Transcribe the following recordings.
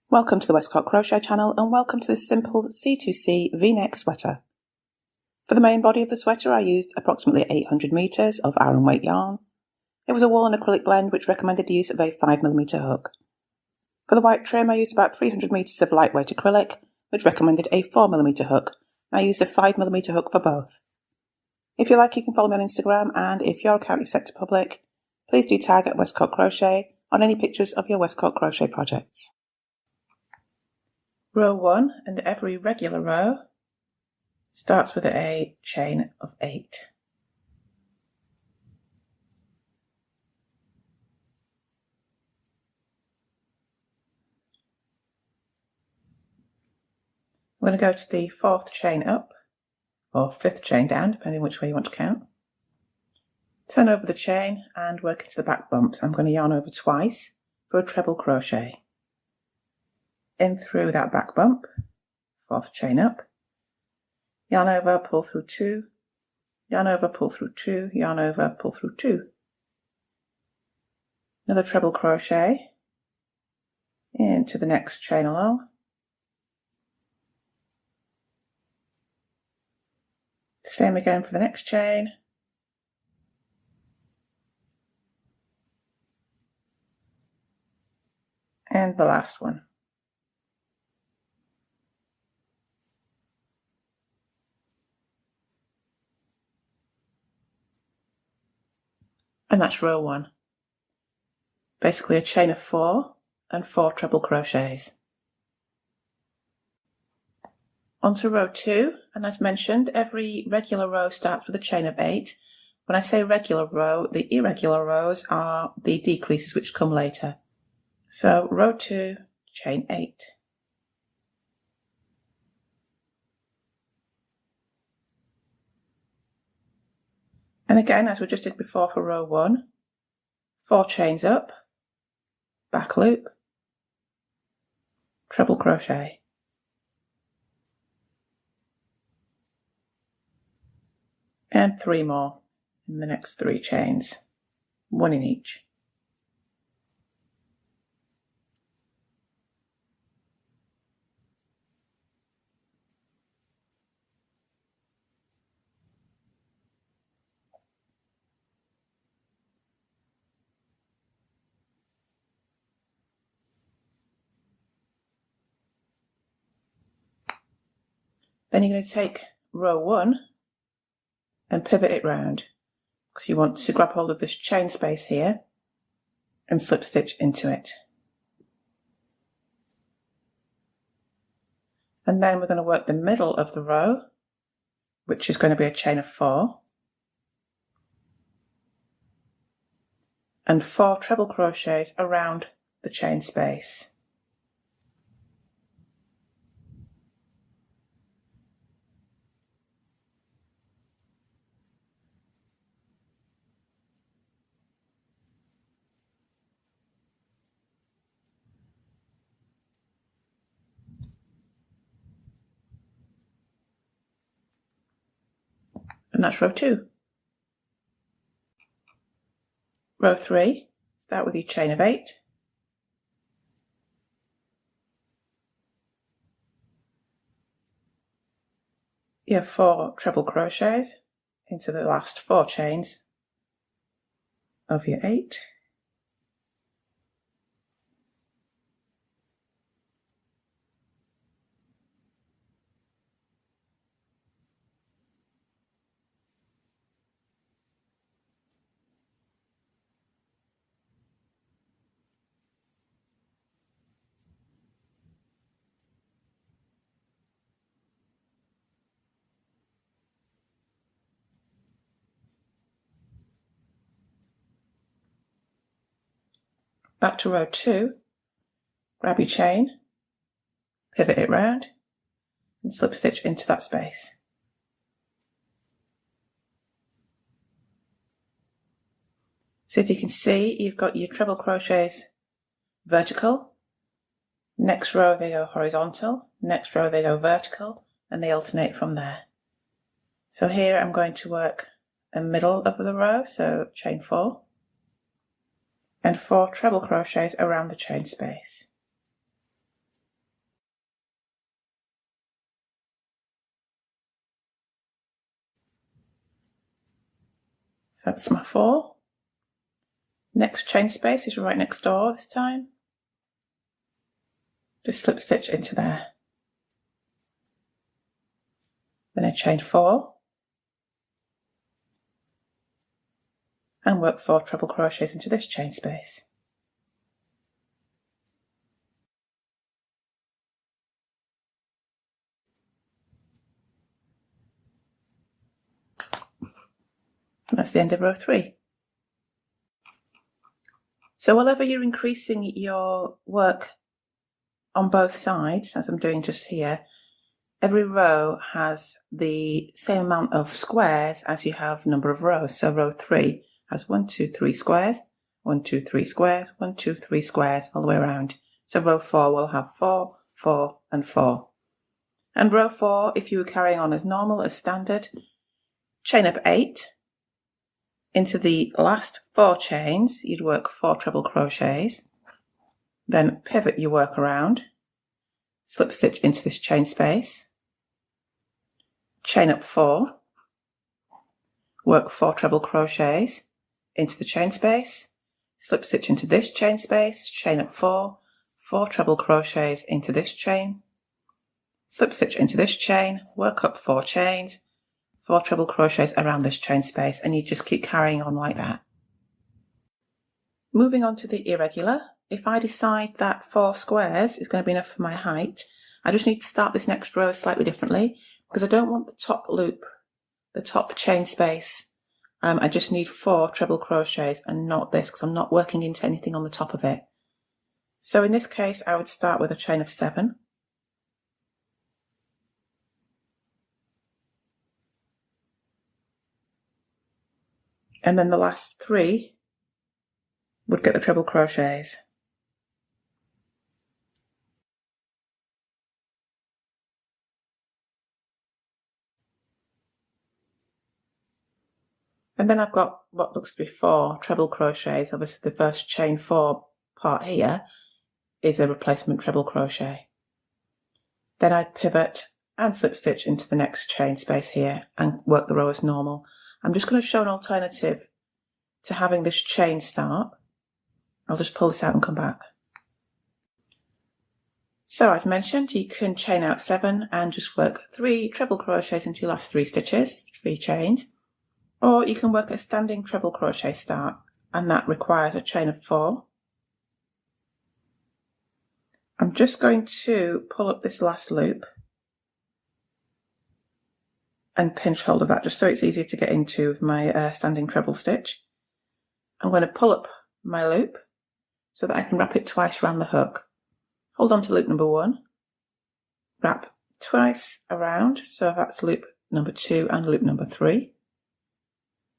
Welcome to the Westcott Crochet channel and welcome to this simple C2C V-neck sweater. For the main body of the sweater I used approximately 800 metres of Aran weight yarn. It was a wool and acrylic blend which recommended the use of a 5mm hook. For the white trim I used about 300 metres of lightweight acrylic which recommended a 4mm hook. I used a 5mm hook for both. If you like you can follow me on Instagram, and if your account is set to public, please do tag at Westcott Crochet on any pictures of your Westcott Crochet projects. Row 1, and every regular row starts with a chain of 8. I'm going to go to the 4th chain up, or 5th chain down, depending which way you want to count. Turn over the chain and work into the back bumps. I'm going to yarn over twice for a treble crochet. In through that back bump, 4th chain up, yarn over, pull through 2, yarn over, pull through 2, yarn over, pull through 2. Another treble crochet into the next chain along. Same again for the next chain. And the last one. And that's row 1. Basically a chain of 4 and 4 treble crochets. On to row 2, and as mentioned, every regular row starts with a chain of 8. When I say regular row, the irregular rows are the decreases which come later. So row 2, chain 8. And again, as we just did before for row 1, 4 chains up, back loop, treble crochet. And 3 more in the next 3 chains, 1 in each. Then you're going to take row 1 and pivot it round, because you want to grab hold of this chain space here and slip stitch into it. And then we're going to work the middle of the row, which is going to be a chain of 4 and 4 treble crochets around the chain space. And that's row 2. Row 3, start with your chain of 8. You have 4 treble crochets into the last 4 chains of your 8. Back to row 2, grab your chain, pivot it round and slip stitch into that space. So if you can see, you've got your treble crochets vertical, next row they go horizontal, next row they go vertical, and they alternate from there. So here I'm going to work the middle of the row, so chain 4, and 4 treble crochets around the chain space. So that's my 4. Next chain space is right next door this time. Just slip stitch into there. Then I chain 4 and work 4 treble crochets into this chain space. And that's the end of row 3. So whenever you're increasing your work on both sides, as I'm doing just here, every row has the same amount of squares as you have number of rows. So row 3 has 1, 2, 3 squares, 1, 2, 3 squares, 1, 2, 3 squares all the way around. So row 4 will have 4, 4 and 4. And row 4, if you were carrying on as normal, as standard, chain up 8. Into the last 4 chains, you'd work 4 treble crochets, then pivot your work around, slip stitch into this chain space, chain up 4, work 4 treble crochets into the chain space, slip stitch into this chain space, chain up 4, 4 treble crochets into this chain, slip stitch into this chain, work up 4 chains, 4 treble crochets around this chain space, and you just keep carrying on like that. Moving on to the irregular, if I decide that 4 squares is going to be enough for my height, I just need to start this next row slightly differently because I don't want the top loop, the top chain space. I just need 4 treble crochets and not this because I'm not working into anything on the top of it. So in this case, I would start with a chain of 7. And then the last 3 would get the treble crochets. And then I've got what looks to be 4 treble crochets. Obviously the first chain 4 part here is a replacement treble crochet. Then I pivot and slip stitch into the next chain space here and work the row as normal. I'm just going to show an alternative to having this chain start. I'll just pull this out and come back. So as mentioned, you can chain out 7 and just work 3 treble crochets into your last 3 stitches, 3 chains, or you can work a standing treble crochet start, and that requires a chain of 4. I'm just going to pull up this last loop and pinch hold of that just so it's easier to get into with my standing treble stitch. I'm going to pull up my loop so that I can wrap it twice around the hook. Hold on to loop number 1, wrap twice around, so that's loop number 2 and loop number 3.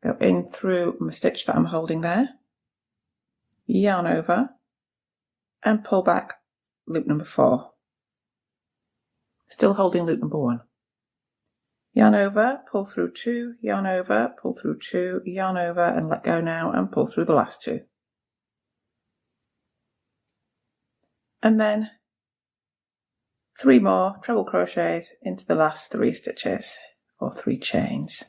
Go in through my stitch that I'm holding there, yarn over and pull back loop number 4. Still holding loop number 1. Yarn over, pull through 2, yarn over, pull through 2, yarn over and let go now and pull through the last 2. And then 3 more treble crochets into the last 3 stitches or 3 chains.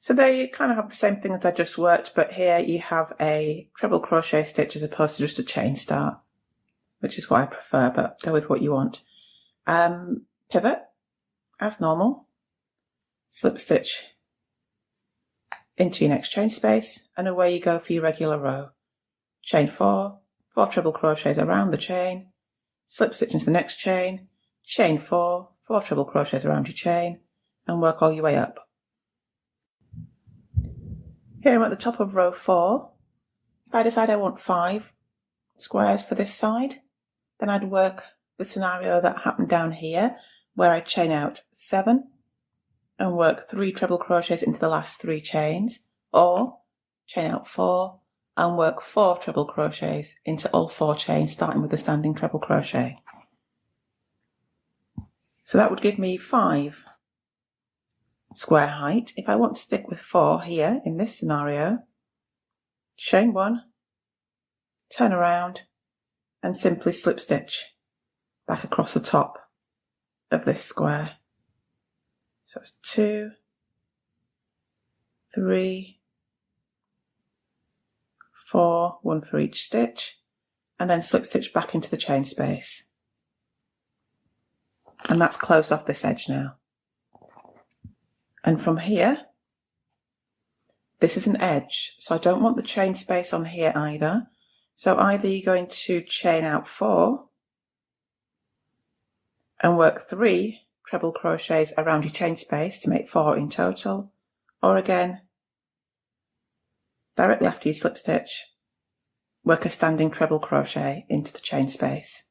So there you kind of have the same thing as I just worked, but here you have a treble crochet stitch as opposed to just a chain start, which is what I prefer, but go with what you want. Pivot as normal, slip stitch into your next chain space, and away you go for your regular row. Chain 4, 4 treble crochets around the chain, slip stitch into the next chain, chain 4, 4 treble crochets around your chain, and work all your way up. Here I'm at the top of row 4. If I decide I want 5 squares for this side, then I'd work the scenario that happened down here, where I chain out 7 and work 3 treble crochets into the last 3 chains, or chain out 4 and work 4 treble crochets into all 4 chains, starting with the standing treble crochet. So that would give me 5 square height. If I want to stick with 4 here in this scenario, chain 1, turn around and simply slip stitch back across the top of this square. So it's 2, 3, 4, 1 for each stitch, and then slip stitch back into the chain space. And that's closed off this edge now. And from here, this is an edge, so I don't want the chain space on here either. So either you're going to chain out 4 and work 3 treble crochets around your chain space to make 4 in total, or again, directly after you slip stitch, work a standing treble crochet into the chain space.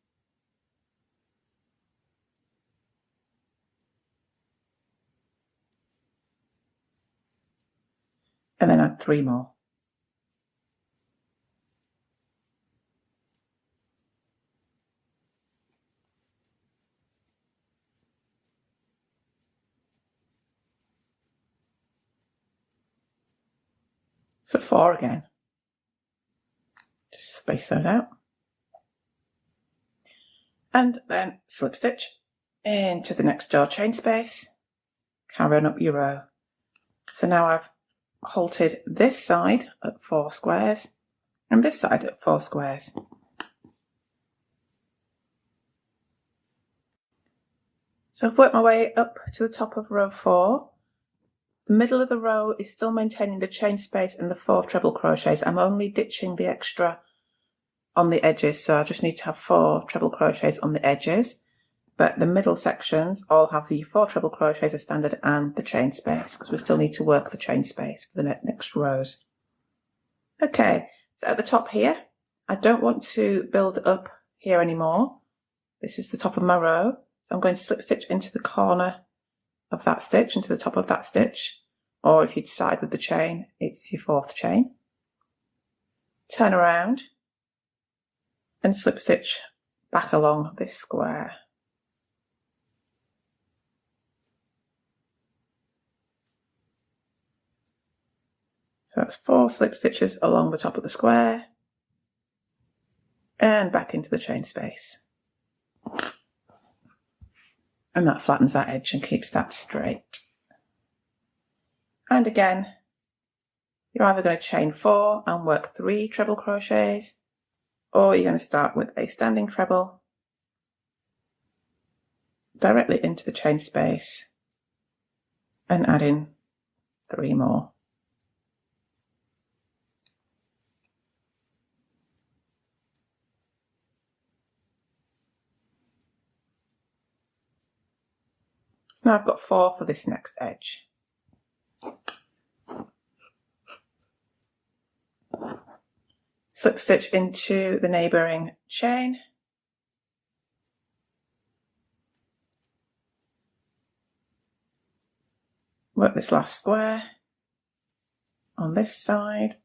And then add 3 more. So 4 again. Just space those out. And then slip stitch into the next door chain space, carry on up your row. So now I've halted this side at 4 squares and this side at 4 squares. So I've worked my way up to the top of row 4. The middle of the row is still maintaining the chain space and the 4 treble crochets. I'm only ditching the extra on the edges, so I just need to have 4 treble crochets on the edges. But the middle sections all have the 4 treble crochets as standard and the chain space, because we still need to work the chain space for the next rows. Okay, so at the top here, I don't want to build up here anymore. This is the top of my row, so I'm going to slip stitch into the corner of that stitch, into the top of that stitch, or if you decide with the chain, it's your 4th chain. Turn around and slip stitch back along this square. So that's 4 slip stitches along the top of the square and back into the chain space. And that flattens that edge and keeps that straight. And again, you're either going to chain 4 and work 3 treble crochets, or you're going to start with a standing treble directly into the chain space and add in 3 more. So now I've got 4 for this next edge. Slip stitch into the neighbouring chain. Work this last square on this side.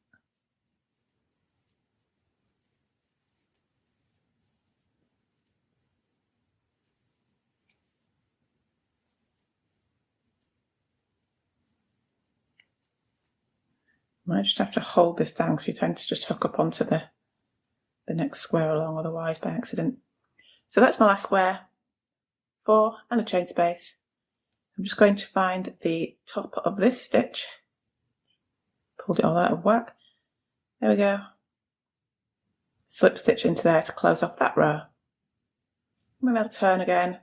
Might just have to hold this down because you tend to just hook up onto the next square along otherwise by accident. So that's my last square, 4 and a chain space. I'm just going to find the top of this stitch. Pulled it all out of whack. There we go. Slip stitch into there to close off that row. Maybe I'll turn again.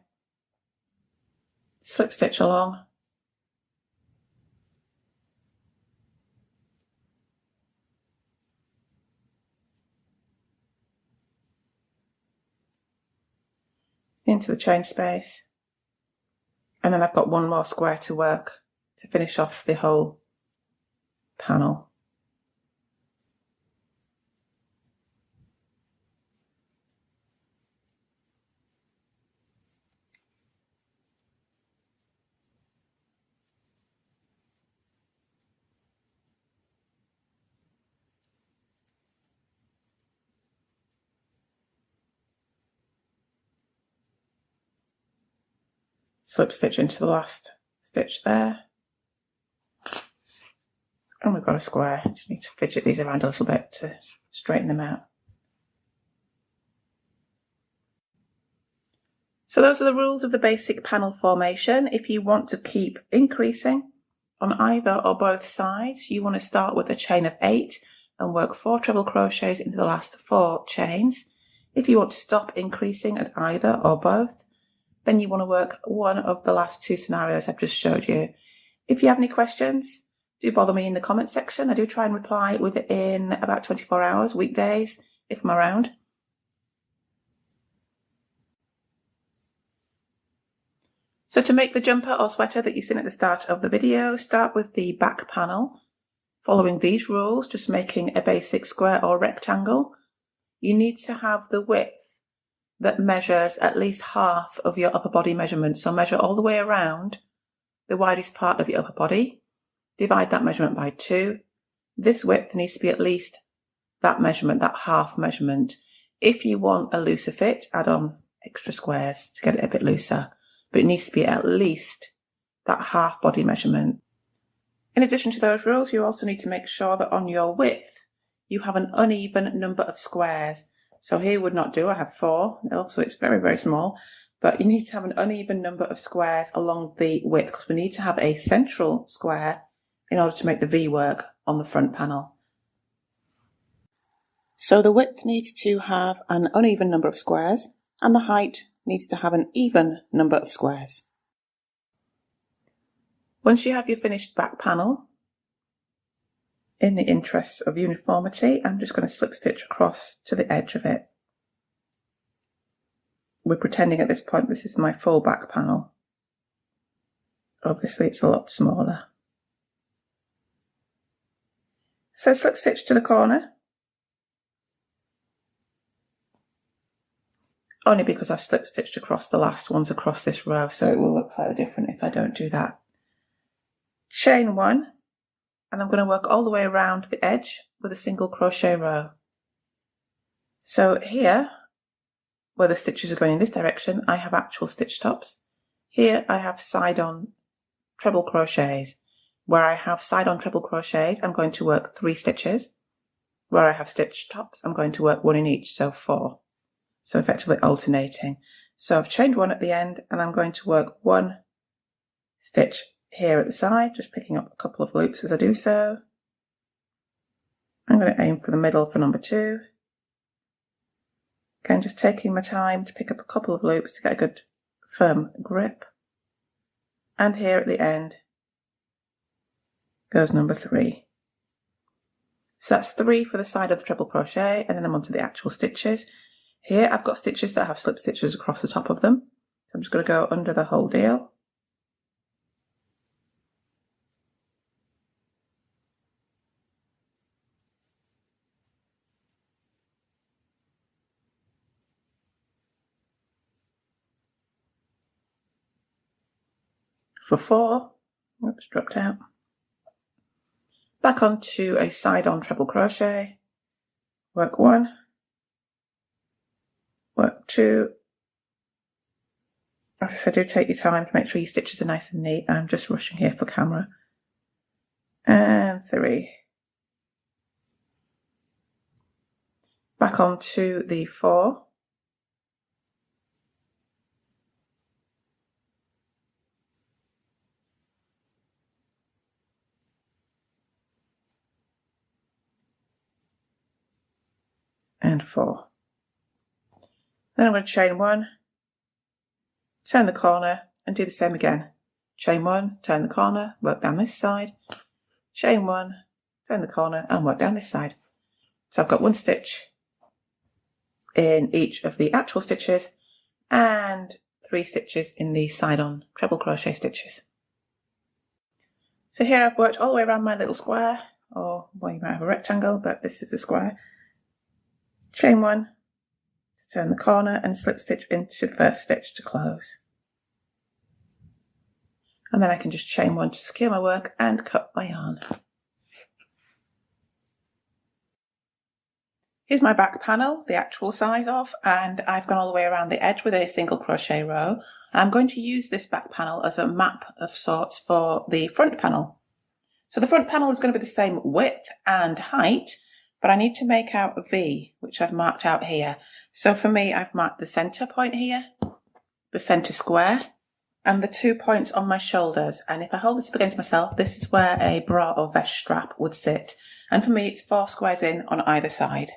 Slip stitch along. Into the chain space, and then I've got 1 more square to work to finish off the whole panel. Slip stitch into the last stitch there, And we've got a square. Just need to fidget these around a little bit to straighten them out. So those are the rules of the basic panel formation. If you want to keep increasing on either or both sides, you want to start with a chain of 8 and work 4 treble crochets into the last 4 chains. If you want to stop increasing at either or both, then you want to work one of the last 2 scenarios I've just showed you. If you have any questions, do bother me in the comments section. I do try and reply within about 24 hours, weekdays, if I'm around. So to make the jumper or sweater that you've seen at the start of the video, start with the back panel. Following these rules, just making a basic square or rectangle, you need to have the width that measures at least half of your upper body measurement. So measure all the way around the widest part of your upper body. Divide that measurement by 2. This width needs to be at least that measurement, that half measurement. If you want a looser fit, add on extra squares to get it a bit looser, but it needs to be at least that half body measurement. In addition to those rules, you also need to make sure that on your width, you have an uneven number of squares. So here would not do, I have 4, so it's very, very small, but you need to have an uneven number of squares along the width because we need to have a central square in order to make the V work on the front panel. So the width needs to have an uneven number of squares and the height needs to have an even number of squares. Once you have your finished back panel, in the interests of uniformity, I'm just going to slip stitch across to the edge of it. We're pretending at this point this is my full back panel. Obviously it's a lot smaller. So slip stitch to the corner, only because I've slip stitched across the last ones across this row, so it will look slightly different if I don't do that. Chain 1, and I'm going to work all the way around the edge with a single crochet row. So here, where the stitches are going in this direction, I have actual stitch tops. Here I have side-on treble crochets. Where I have side-on treble crochets, I'm going to work 3 stitches. Where I have stitch tops, I'm going to work 1 in each, so 4. So effectively alternating. So I've chained 1 at the end, and I'm going to work 1 stitch here at the side, just picking up a couple of loops as I do so. I'm going to aim for the middle for number 2. Again, just taking my time to pick up a couple of loops to get a good firm grip. And here at the end goes number 3. So that's 3 for the side of the treble crochet, and then I'm onto the actual stitches. Here I've got stitches that have slip stitches across the top of them. So I'm just going to go under the whole deal. For 4, oops, dropped out. Back onto a side-on treble crochet, work 1, work 2. As I said, do take your time to make sure your stitches are nice and neat. I'm just rushing here for camera. And 3. Back onto the 4. And 4. Then I'm going to chain 1, turn the corner and do the same again. Chain 1, turn the corner, work down this side, chain 1, turn the corner and work down this side. So I've got 1 stitch in each of the actual stitches and 3 stitches in the side-on treble crochet stitches. So here I've worked all the way around my little square, or well, you might have a rectangle, but this is a square. Chain 1 to turn the corner and slip stitch into the first stitch to close. And then I can just chain 1 to secure my work and cut my yarn. Here's my back panel, the actual size of, and I've gone all the way around the edge with a single crochet row. I'm going to use this back panel as a map of sorts for the front panel. So the front panel is going to be the same width and height, but I need to make out a V, which I've marked out here. So for me, I've marked the center point here, the center square, and the 2 points on my shoulders. And if I hold this up against myself, this is where a bra or vest strap would sit. And for me, it's 4 squares in on either side.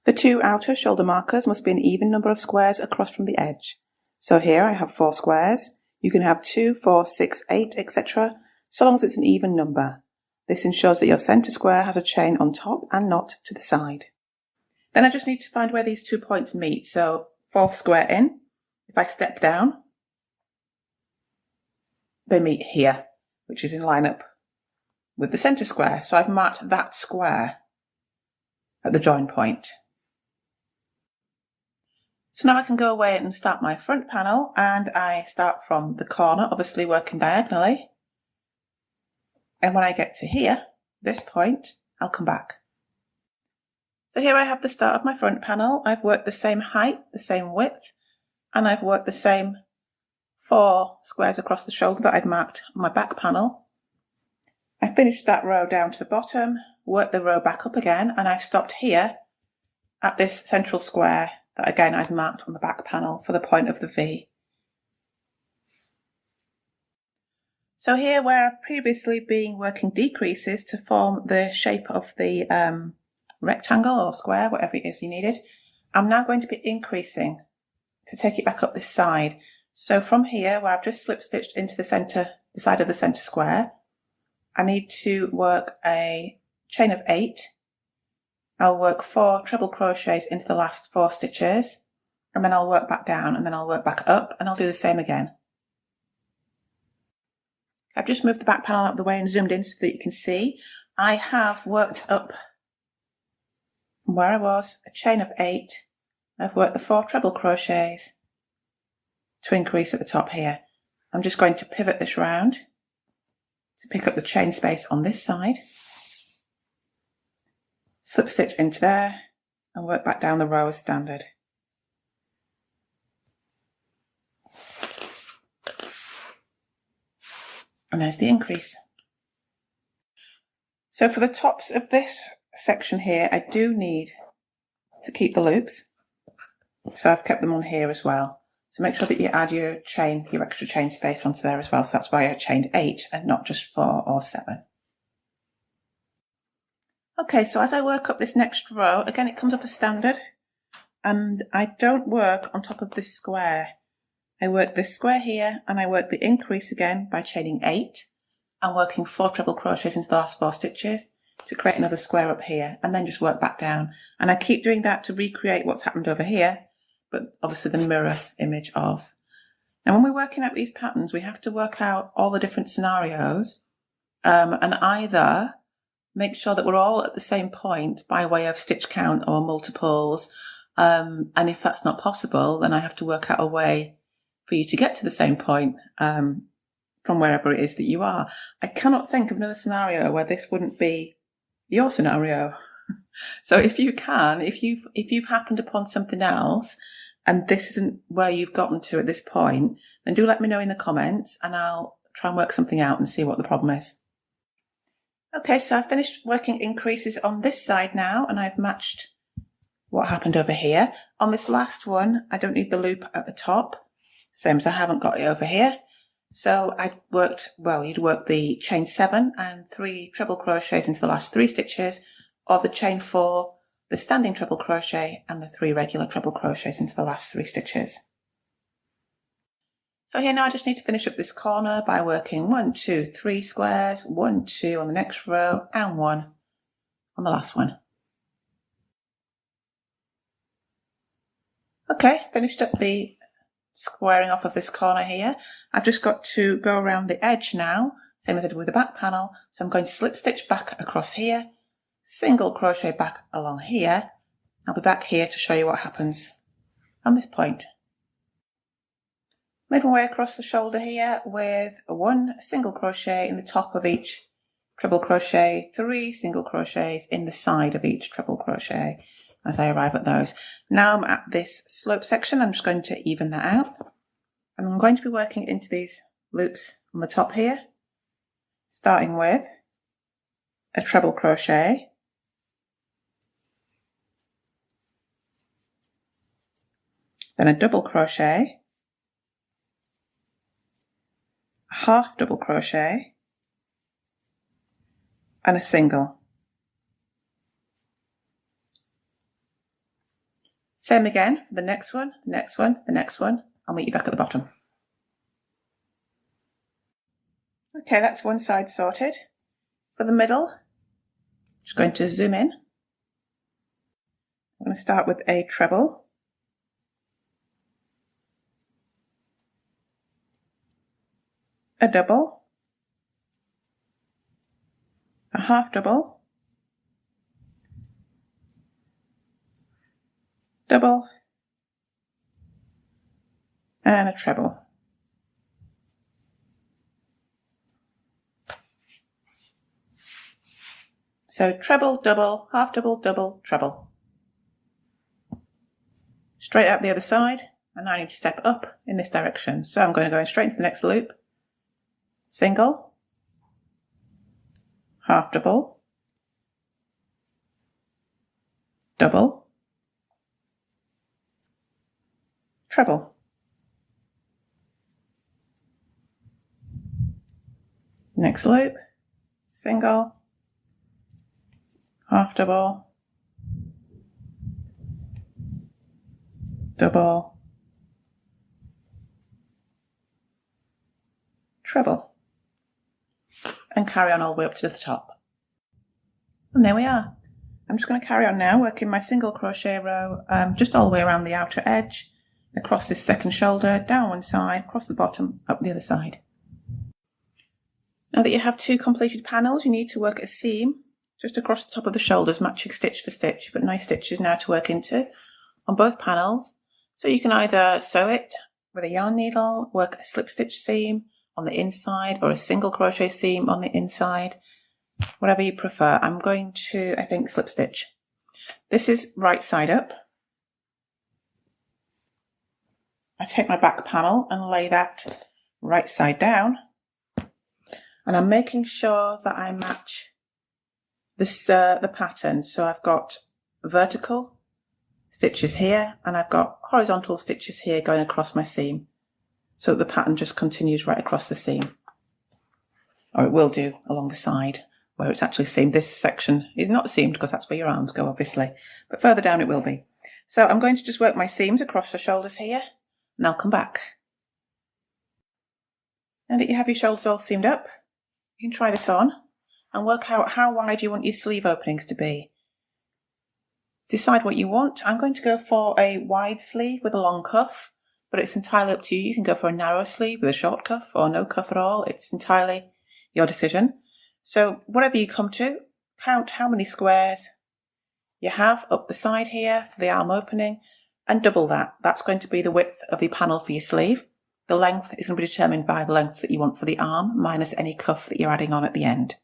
The 2 outer shoulder markers must be an even number of squares across from the edge. So here I have 4 squares. You can have 2, 4, 6, 8, etc., so long as it's an even number. This ensures that your centre square has a chain on top and not to the side. Then I just need to find where these 2 points meet. So 4th square in, if I step down, they meet here, which is in line up with the centre square. So I've marked that square at the join point. So now I can go away and start my front panel, and I start from the corner, obviously working diagonally. And when I get to here, this point, I'll come back. So here I have the start of my front panel. I've worked the same height, the same width, and I've worked the same 4 squares across the shoulder that I'd marked on my back panel. I finished that row down to the bottom, worked the row back up again, and I've stopped here at this central square that again I'd marked on the back panel for the point of the V. So here, where I've previously been working decreases to form the shape of the rectangle or square, whatever it is you needed, I'm now going to be increasing to take it back up this side. So from here, where I've just slip stitched into the side of the centre square, I need to work a chain of 8. I'll work 4 treble crochets into the last 4 stitches, and then I'll work back down, and then I'll work back up, and I'll do the same again. I've just moved the back panel out of the way and zoomed in so that you can see. I have worked up from where I was, a chain of 8. I've worked the 4 treble crochets to increase at the top here. I'm just going to pivot this round to pick up the chain space on this side, slip stitch into there, and work back down the row as standard. And there's the increase. So for the tops of this section here, I do need to keep the loops. So I've kept them on here as well. So make sure that you add your extra chain space onto there as well. So that's why I chained 8 and not just 4 or 7. Okay, so as I work up this next row, again it comes up as standard. And I don't work on top of this square. I work this square here, and I work the increase again by chaining 8 and working 4 treble crochets into the last 4 stitches to create another square up here, and then just work back down. And I keep doing that to recreate what's happened over here, but obviously the mirror image of. Now when we're working out these patterns, we have to work out all the different scenarios and either make sure that we're all at the same point by way of stitch count or multiples, and if that's not possible, then I have to work out a way for you to get to the same point from wherever it is that you are. I cannot think of another scenario where this wouldn't be your scenario. So if you can, if you've happened upon something else and this isn't where you've gotten to at this point, then do let me know in the comments and I'll try and work something out and see what the problem is. Okay, so I've finished working increases on this side now, and I've matched what happened over here. On this last one, I don't need the loop at the top, same as I haven't got it over here. So you'd work the chain 7 and 3 treble crochets into the last 3 stitches, or the chain 4, the standing treble crochet, and the 3 regular treble crochets into the last 3 stitches. So here now I just need to finish up this corner by working 1, 2, 3 squares, 1, 2 on the next row, and 1 on the last one. Okay, finished up the squaring off of this corner here. I've just got to go around the edge now, same as I did with the back panel. So I'm going to slip stitch back across here, single crochet back along here. I'll be back here to show you what happens on this point. Made my way across the shoulder here with 1 single crochet in the top of each treble crochet, 3 single crochets in the side of each treble crochet as I arrive at those. Now I'm at this slope section. I'm just going to even that out, and I'm going to be working into these loops on the top here, starting with a treble crochet, then a double crochet, a half double crochet, and a single. Same again for the next one, the next one, the next one. I'll meet you back at the bottom. Okay, that's one side sorted. For the middle, just going to zoom in. I'm going to start with a treble, a double, a half double, double, and a treble. So treble, double, half double, double, treble. Straight out the other side, and now I need to step up in this direction. So I'm going to go straight into the next loop. Single, half double, double, treble. Next loop, single, half double, double, treble, and carry on all the way up to the top. And there we are. I'm just going to carry on now, working my single crochet row just all the way around the outer edge, across this second shoulder, down one side, across the bottom, up the other side. Now that you have two completed panels, you need to work a seam just across the top of the shoulders, matching stitch for stitch. You've got nice stitches now to work into on both panels. So you can either sew it with a yarn needle, work a slip stitch seam on the inside, or a single crochet seam on the inside, whatever you prefer. I'm going to, I think, slip stitch. This is right side up. I take my back panel and lay that right side down, and I'm making sure that I match this the pattern. So I've got vertical stitches here, and I've got horizontal stitches here going across my seam, so that the pattern just continues right across the seam, or it will do along the side where it's actually seamed. This section is not seamed because that's where your arms go, obviously, but further down it will be. So I'm going to just work my seams across the shoulders here, and I'll come back. Now that you have your shoulders all seamed up, you can try this on and work out how wide you want your sleeve openings to be. Decide what you want. I'm going to go for a wide sleeve with a long cuff, but it's entirely up to you. You can go for a narrow sleeve with a short cuff or no cuff at all. It's entirely your decision. So whatever you come to, count how many squares you have up the side here for the arm opening and double that. That's going to be the width of your panel for your sleeve. The length is going to be determined by the length that you want for the arm, minus any cuff that you're adding on at the end.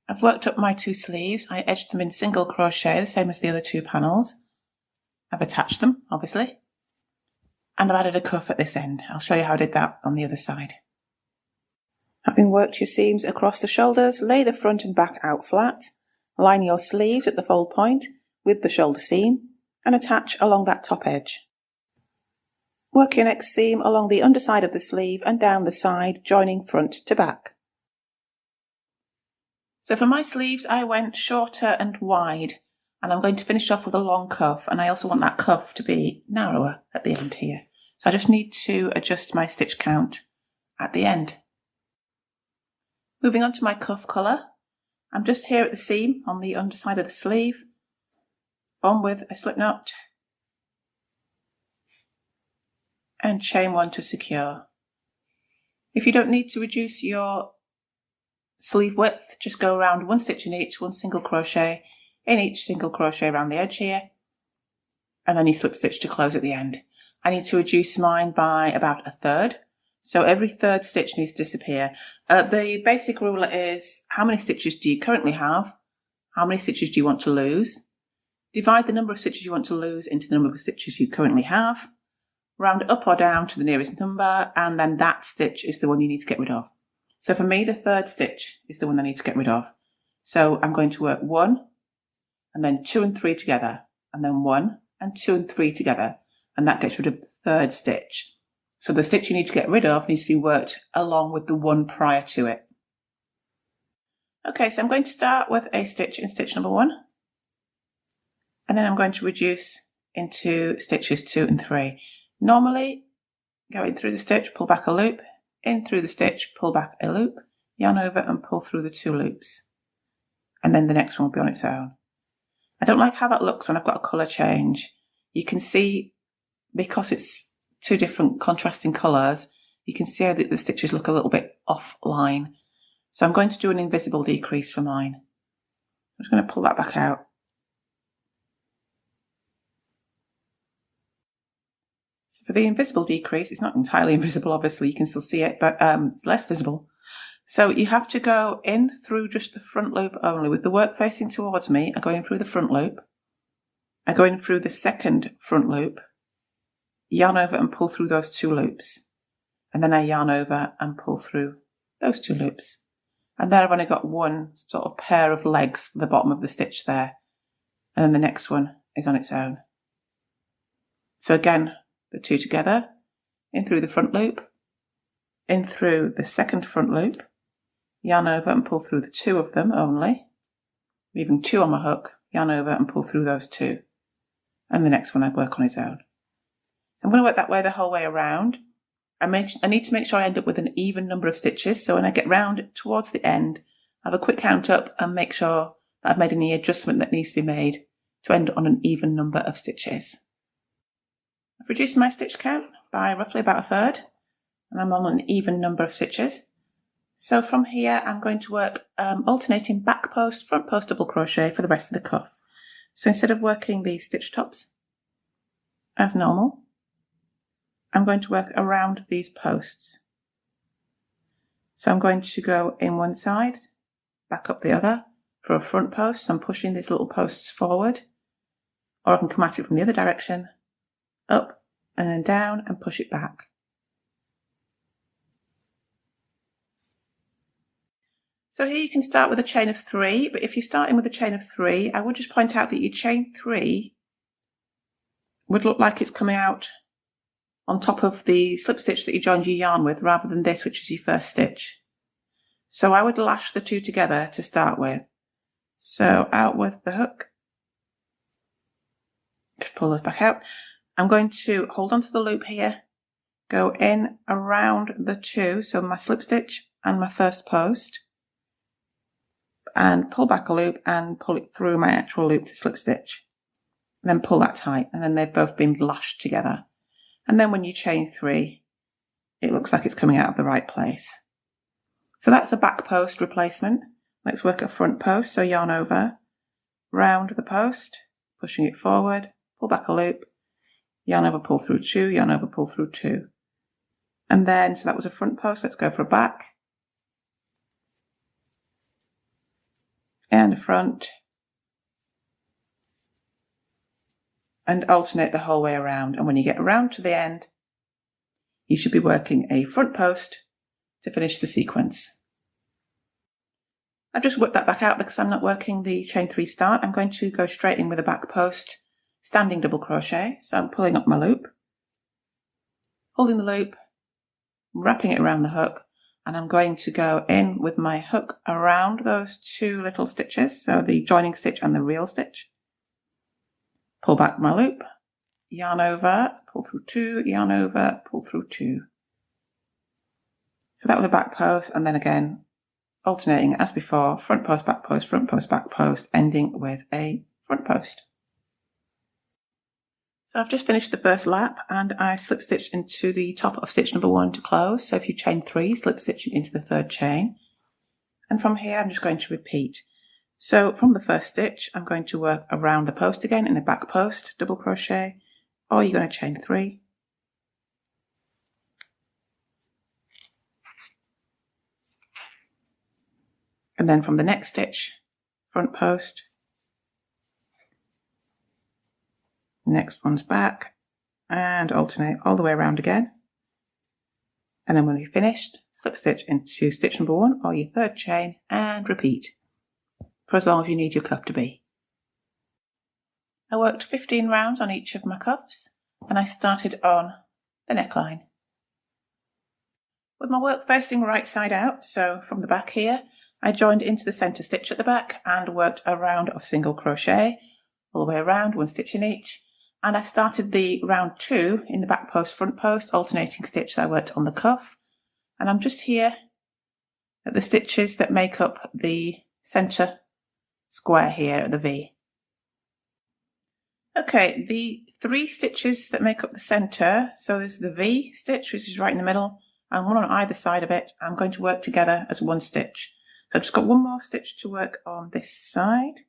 I've worked up my two sleeves. I edged them in single crochet, the same as the other two panels. I've attached them, obviously, and I've added a cuff at this end. I'll show you how I did that on the other side. Having worked your seams across the shoulders, lay the front and back out flat, line your sleeves at the fold point with the shoulder seam, and attach along that top edge. Work your next seam along the underside of the sleeve and down the side, joining front to back. So for my sleeves, I went shorter and wide, and I'm going to finish off with a long cuff, and I also want that cuff to be narrower at the end here. So I just need to adjust my stitch count at the end. Moving on to my cuff colour, I'm just here at the seam on the underside of the sleeve, on with a slip knot, and chain one to secure. If you don't need to reduce your sleeve width, just go around one stitch in each, one single crochet in each single crochet around the edge here, and then you slip stitch to close at the end. I need to reduce mine by about a third, so every third stitch needs to disappear. The basic rule is how many stitches do you currently have, how many stitches do you want to lose, divide the number of stitches you want to lose into the number of stitches you currently have, round up or down to the nearest number, and then that stitch is the one you need to get rid of. So for me, the third stitch is the one I need to get rid of. So I'm going to work 1 and then 2 and 3 together, and then 1 and 2 and 3 together, and that gets rid of the third stitch. So the stitch you need to get rid of needs to be worked along with the one prior to it. Okay, so I'm going to start with a stitch in stitch number 1, and then I'm going to reduce into stitches 2 and 3. Normally, go in through the stitch, pull back a loop, in through the stitch, pull back a loop, yarn over and pull through the 2 loops. And then the next one will be on its own. I don't like how that looks when I've got a colour change. You can see, because it's 2 different contrasting colours, you can see how the stitches look a little bit offline. So I'm going to do an invisible decrease for mine. I'm just going to pull that back out. So for the invisible decrease, it's not entirely invisible, obviously, you can still see it, but less visible. So you have to go in through just the front loop only. With the work facing towards me, I go in through the front loop. I go in through the second front loop, yarn over and pull through those 2 loops. And then I yarn over and pull through those 2 loops. And then I've only got one sort of pair of legs for the bottom of the stitch there. And then the next one is on its own. So again, the 2 together, in through the front loop, in through the second front loop, yarn over and pull through the 2 of them only, leaving 2 on my hook, yarn over and pull through those 2. And the next one I work on its own. So I'm going to work that way the whole way around. I need to make sure I end up with an even number of stitches, so when I get round towards the end, I have a quick count up and make sure that I've made any adjustment that needs to be made to end on an even number of stitches. I've reduced my stitch count by roughly about a third, and I'm on an even number of stitches. So from here, I'm going to work alternating back post, front post double crochet for the rest of the cuff. So instead of working the stitch tops as normal, I'm going to work around these posts. So I'm going to go in one side, back up the other for a front post. So I'm pushing these little posts forward, or I can come at it from the other direction, up and then down and push it back. So here you can start with a chain of 3, but if you're starting with a chain of 3, I would just point out that your chain 3 would look like it's coming out on top of the slip stitch that you joined your yarn with, rather than this, which is your first stitch. So I would lash the 2 together to start with. So out with the hook, just pull those back out. I'm going to hold onto the loop here, go in around the 2, so my slip stitch and my first post, and pull back a loop and pull it through my actual loop to slip stitch. And then pull that tight, and then they've both been lashed together. And then when you chain 3, it looks like it's coming out of the right place. So that's a back post replacement. Let's work a front post. So yarn over, round the post, pushing it forward, pull back a loop, yarn over, pull through 2, yarn over, pull through 2. And then, so that was a front post, let's go for a back. And a front. And alternate the whole way around. And when you get around to the end, you should be working a front post to finish the sequence. I've just worked that back out because I'm not working the chain 3 start. I'm going to go straight in with a back post standing double crochet. So I'm pulling up my loop, holding the loop, wrapping it around the hook, and I'm going to go in with my hook around those 2 little stitches, so the joining stitch and the reel stitch. Pull back my loop, yarn over, pull through 2, yarn over, pull through 2. So that was a back post, and then again, alternating as before, front post, back post, ending with a front post. So I've just finished the first lap, and I slip stitched into the top of stitch number 1 to close. So if you chain 3, slip stitch into the 3rd chain. And from here, I'm just going to repeat. So from the first stitch, I'm going to work around the post again in a back post, double crochet, or you're going to chain 3. And then from the next stitch, front post, next one's back, and alternate all the way around again. And then when we've finished, slip stitch into stitch number 1 or your third chain and repeat for as long as you need your cuff to be. I worked 15 rounds on each of my cuffs and I started on the neckline. With my work facing right side out, so from the back here, I joined into the centre stitch at the back and worked a round of single crochet all the way around, 1 stitch in each, and I started the round 2 in the back post, front post, alternating stitch that I worked on the cuff, and I'm just here at the stitches that make up the centre square here at the V. Okay, the 3 stitches that make up the centre, so there's the V stitch, which is right in the middle, and 1 on either side of it. I'm going to work together as 1 stitch. So I've just got 1 more stitch to work on this side,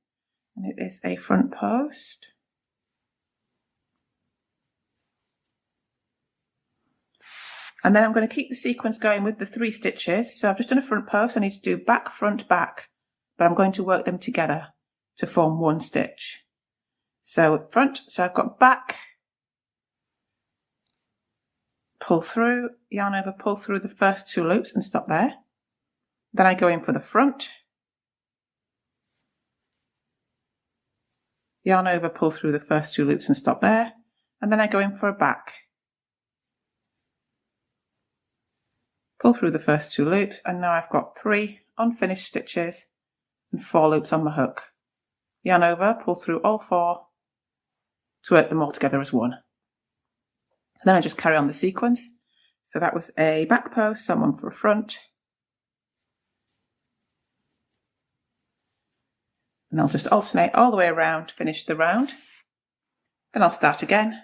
and it is a front post. And then I'm going to keep the sequence going with the 3 stitches. So I've just done a front post. I need to do back, front, back, but I'm going to work them together to form 1 stitch. So front, so I've got back, pull through, yarn over, pull through the first 2 loops and stop there. Then I go in for the front, yarn over, pull through the first 2 loops and stop there, and then I go in for a back. Pull through the first 2 loops, and now I've got 3 unfinished stitches and 4 loops on my hook. Yarn over, pull through all 4 to work them all together as 1. And then I just carry on the sequence. So that was a back post, so I'm on for a front. And I'll just alternate all the way around, finish the round. Then I'll start again.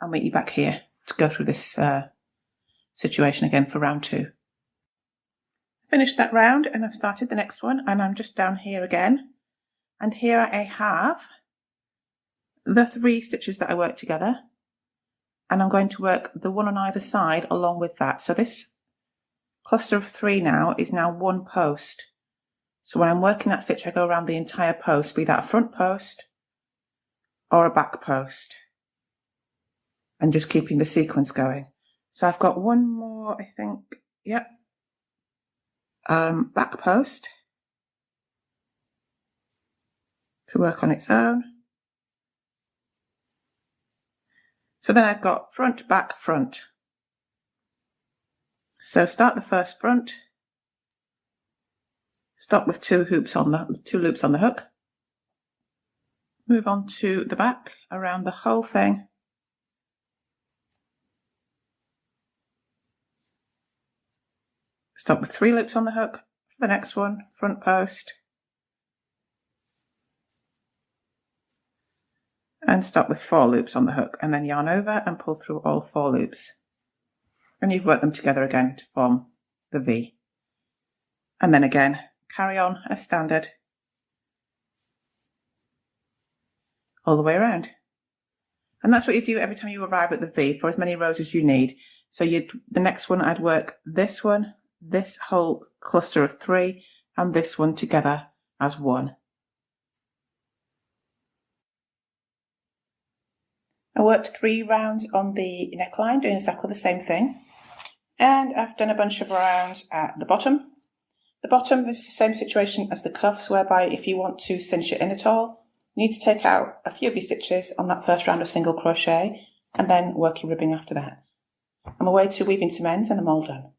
I'll meet you back here to go through this situation again for round 2. Finished that round and I've started the next one, and I'm just down here again. And here I have the 3 stitches that I worked together. And I'm going to work the 1 on either side along with that. So this cluster of 3 now is now 1 post. So when I'm working that stitch, I go around the entire post, be that a front post or a back post, and just keeping the sequence going. So I've got 1 more, I think, yep, back post to work on its own. So then I've got front, back, front. So start the first front, stop with 2 loops on the hook, move on to the back around the whole thing, stop with 3 loops on the hook for the next one, front post, and stop with 4 loops on the hook, and then yarn over and pull through all 4 loops. And you've worked them together again to form the V. And then again, carry on as standard all the way around. And that's what you do every time you arrive at the V, for as many rows as you need. So the next one I'd work this one, this whole cluster of 3, and this one together as 1. I worked 3 rounds on the neckline, doing exactly the same thing. And I've done a bunch of rounds at the bottom. The bottom is the same situation as the cuffs, whereby if you want to cinch it in at all, you need to take out a few of your stitches on that first round of single crochet and then work your ribbing after that. I'm away to weaving some ends and I'm all done.